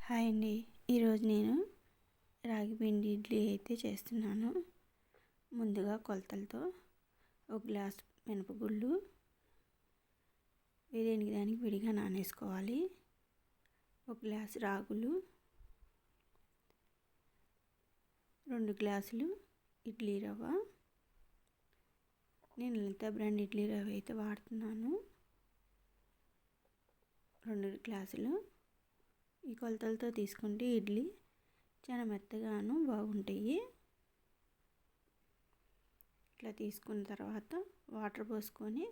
Hi అండి. ఈరోజు నేను రాగి పిండి ఇడ్లీ అయితే చేస్తున్నాను. ముందుగా కొలతలతో ఒక గ్లాస్ మినపగుళ్ళు దేనికి దానికి విడిగా నానేసుకోవాలి. ఒక గ్లాసు రాగులు, 2 గ్లాసులు ఇడ్లీ రవ్వ. నేను లలిత బ్రాండ్ ఇడ్లీ రవ్వ అయితే వాడుతున్నాను. 2 గ్లాసులు. ఈ కొలతలతో తీసుకుంటే ఇడ్లీ చాలా మెత్తగాను బాగుంటాయి. ఇట్లా తీసుకున్న తర్వాత వాటర్ పోసుకొని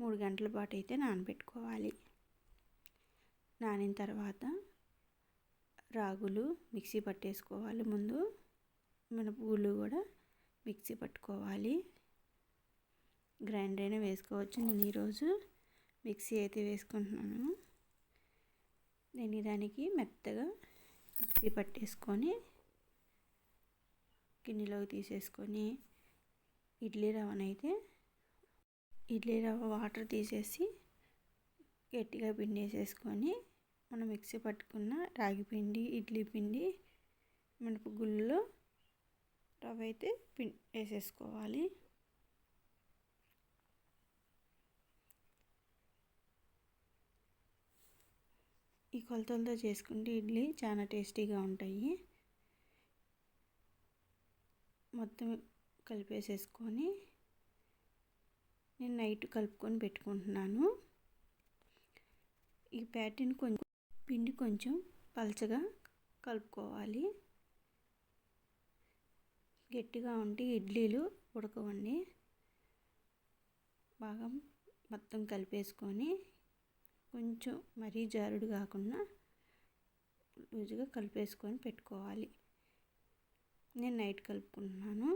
3 గంటల పాటు అయితే నానబెట్టుకోవాలి. నానిన తర్వాత రాగులు మిక్సీ పట్టేసుకోవాలి. ముందు మినపగుళ్ళు కూడా మిక్సీ పట్టుకోవాలి. గ్రైండర్ అయినా వేసుకోవచ్చు. నేను ఈరోజు మిక్సీ అయితే వేసుకుంటున్నాను. నేను దానికి మెత్తగా మిక్సీ పట్టేసుకొని గిన్నెలోకి తీసేసుకొని ఇడ్లీ రవ్వ వాటర్ తీసేసి గట్టిగా పిండేసేసుకొని మనం మిక్సీ పట్టుకున్న రాగి పిండి, ఇడ్లీ పిండి, మినపగుళ్ళలో రవ్వ అయితే వేసేసుకోవాలి. ఈ కొలతలతో చేసుకుంటే ఇడ్లీ చాలా టేస్టీగా ఉంటాయి. మొత్తం కలిపేసేసుకొని నేను నైట్ కలుపుకొని పెట్టుకుంటున్నాను. ఈ ప్యాటర్న్ పిండి కొంచెం పలచగా కలుపుకోవాలి. గట్టిగా ఉంటే ఇడ్లీలు ఉడకవండి. బాగా మొత్తం కలిపేసుకొని కొంచెం మరీ జారుడు కాకుండా లూజుగా కలిపేసుకొని పెట్టుకోవాలి. నేను నైట్ కలుపుకుంటున్నాను.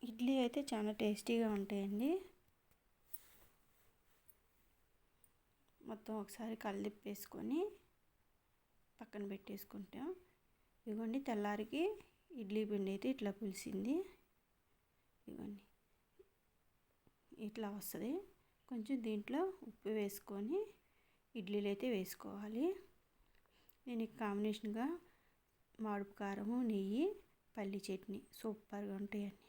ఇడ్లీ అయితే చాలా టేస్టీగా ఉంటాయండి. మొత్తం ఒకసారి కలిపేసుకొని పక్కన పెట్టేసుకుంటాం. ఇదిగోండి, తెల్లారికి ఇడ్లీ పిండి అయితే ఇట్లా పులిసింది. ఇదిగోండి, ఇట్లా వస్తుంది. కొంచెం దీంట్లో ఉప్పు వేసుకొని ఇడ్లీలు అయితే వేసుకోవాలి. నేను కాంబినేషన్గా మామిడి కారము, నెయ్యి, పల్లి చట్నీ సూపర్గా ఉంటాయండి.